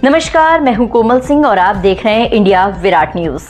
नमस्कार, मैं हूं कोमल सिंह और आप देख रहे हैं इंडिया विराट न्यूज।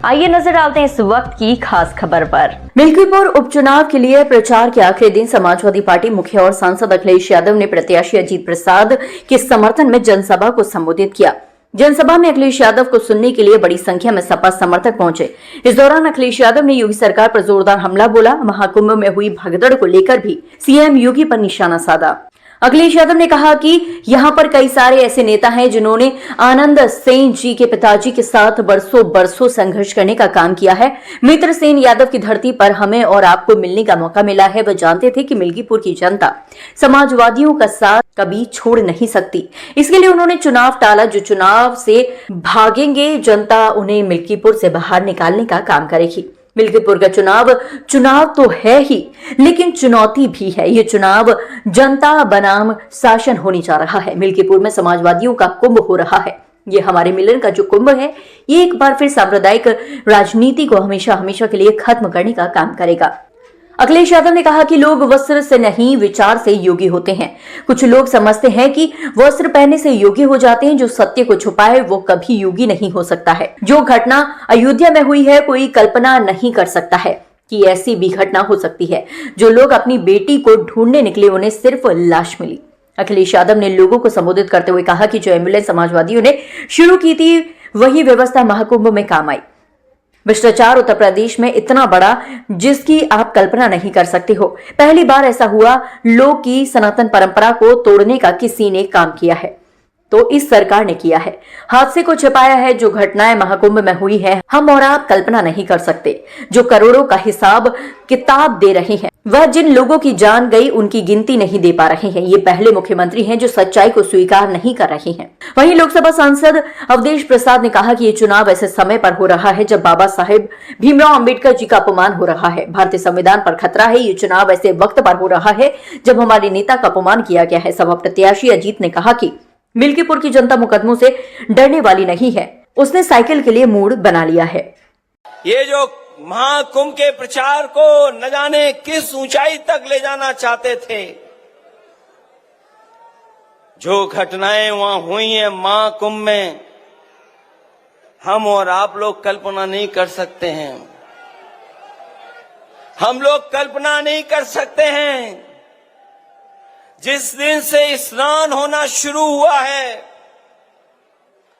आइए नजर डालते हैं इस वक्त की खास खबर पर। मिल्कीपुर उपचुनाव के लिए प्रचार के आखिरी दिन समाजवादी पार्टी मुखिया और सांसद अखिलेश यादव ने प्रत्याशी अजीत प्रसाद के समर्थन में जनसभा को संबोधित किया। जनसभा में अखिलेश यादव को सुनने के लिए बड़ी संख्या में सपा समर्थक पहुंचे। इस दौरान अखिलेश यादव ने योगी सरकार पर जोरदार हमला बोला। महाकुंभ में हुई भगदड़ को लेकर भी सीएम योगी पर निशाना साधा। अखिलेश यादव ने कहा कि यहां पर कई सारे ऐसे नेता हैं जिन्होंने आनंद सेन जी के पिताजी के साथ बरसों संघर्ष करने का काम किया है। मित्र सेन यादव की धरती पर हमें और आपको मिलने का मौका मिला है। वह जानते थे कि मिल्कीपुर की जनता समाजवादियों का साथ कभी छोड़ नहीं सकती। इसके लिए उन्होंने चुनाव टाला। जो चुनाव से भागेंगे, जनता उन्हें मिल्कीपुर से बाहर निकालने का काम करेगी। मिल्कीपुर का चुनाव तो है ही, लेकिन चुनौती भी है। ये चुनाव जनता बनाम शासन होने जा रहा है। मिल्कीपुर में समाजवादियों का कुंभ हो रहा है। ये हमारे मिलन का जो कुंभ है, ये एक बार फिर सांप्रदायिक राजनीति को हमेशा के लिए खत्म करने का काम करेगा। अखिलेश यादव ने कहा कि लोग वस्त्र से नहीं, विचार से योगी होते हैं। कुछ लोग समझते हैं कि वस्त्र पहनने से योगी हो जाते हैं। जो सत्य को छुपाए वो कभी योगी नहीं हो सकता है। जो घटना अयोध्या में हुई है, कोई कल्पना नहीं कर सकता है कि ऐसी भी घटना हो सकती है। जो लोग अपनी बेटी को ढूंढने निकले, उन्हें सिर्फ लाश मिली। अखिलेश यादव ने लोगों को संबोधित करते हुए कहा कि जो एम्बुलेंस समाजवादियों ने शुरू की थी, वही व्यवस्था महाकुंभ में काम आई। भ्रष्टाचार उत्तर प्रदेश में इतना बड़ा जिसकी आप कल्पना नहीं कर सकते हो। पहली बार ऐसा हुआ। लोग की सनातन परंपरा को तोड़ने का किसी ने काम किया है तो इस सरकार ने किया है। हादसे को छिपाया है। जो घटनाएं महाकुंभ में हुई है, हम और आप कल्पना नहीं कर सकते। जो करोड़ों का हिसाब किताब दे रहे हैं, वह जिन लोगों की जान गई उनकी गिनती नहीं दे पा रहे हैं। ये पहले मुख्यमंत्री हैं जो सच्चाई को स्वीकार नहीं कर रहे हैं। वहीं लोकसभा सांसद अवधेश प्रसाद ने कहा कि ये चुनाव ऐसे समय पर हो रहा है जब बाबा साहेब भीमराव अंबेडकर जी का अपमान हो रहा है। भारतीय संविधान पर खतरा है। ये चुनाव ऐसे वक्त पर हो रहा है जब हमारे नेता का अपमान किया गया है। सपा प्रत्याशी अजीत ने कहा कि मिल्कीपुर की जनता मुकदमों से डरने वाली नहीं है। उसने साइकिल के लिए मूड बना लिया है। ये जो महाकुंभ के प्रचार को न जाने किस ऊंचाई तक ले जाना चाहते थे, जो घटनाएं वहां हुई हैं महाकुंभ में, हम और आप लोग कल्पना नहीं कर सकते हैं। हम लोग कल्पना नहीं कर सकते हैं। जिस दिन से स्नान होना शुरू हुआ है,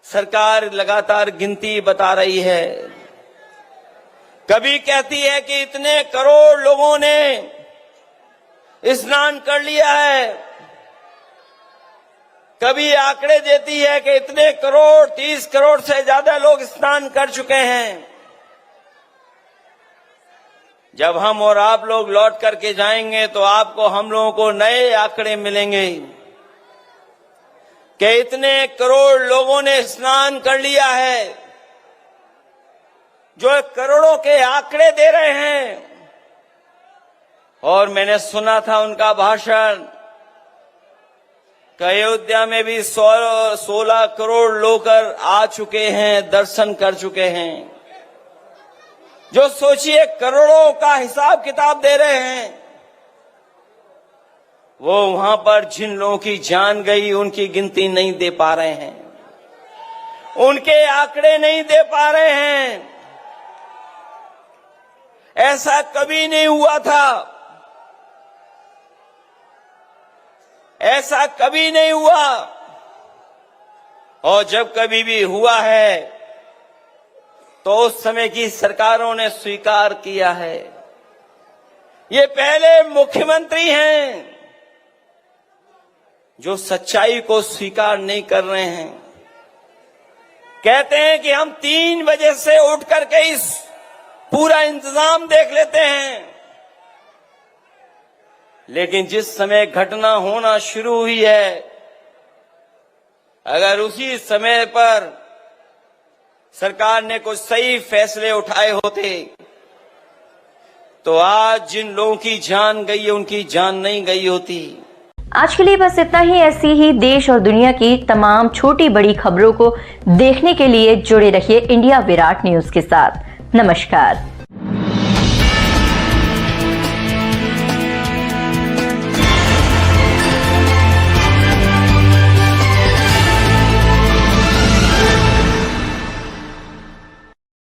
सरकार लगातार गिनती बता रही है। कभी कहती है कि इतने करोड़ लोगों ने स्नान कर लिया है, कभी आंकड़े देती है कि इतने करोड़, 30 करोड़ से ज्यादा लोग स्नान कर चुके हैं। जब हम और आप लोग लौट करके जाएंगे तो आपको, हम लोगों को नए आंकड़े मिलेंगे कि इतने करोड़ लोगों ने स्नान कर लिया है। जो करोड़ों के आंकड़े दे रहे हैं, और मैंने सुना था उनका भाषण कि अयोध्या में भी 16 करोड़ लोग आ चुके हैं, दर्शन कर चुके हैं। जो सोचिए करोड़ों का हिसाब किताब दे रहे हैं, वो वहां पर जिन लोगों की जान गई उनकी गिनती नहीं दे पा रहे हैं, उनके आंकड़े नहीं दे पा रहे हैं। ऐसा कभी नहीं हुआ था, ऐसा कभी नहीं हुआ। और जब कभी भी हुआ है तो उस समय की सरकारों ने स्वीकार किया है। ये पहले मुख्यमंत्री हैं जो सच्चाई को स्वीकार नहीं कर रहे हैं। कहते हैं कि हम 3 बजे से उठ करके इस पूरा इंतजाम देख लेते हैं, लेकिन जिस समय घटना होना शुरू हुई है, अगर उसी समय पर सरकार ने कुछ सही फैसले उठाए होते तो आज जिन लोगों की जान गई है उनकी जान नहीं गई होती। आज के लिए बस इतना ही। ऐसी ही देश और दुनिया की तमाम छोटी बड़ी खबरों को देखने के लिए जुड़े रहिए इंडिया विराट न्यूज के साथ। नमस्कार।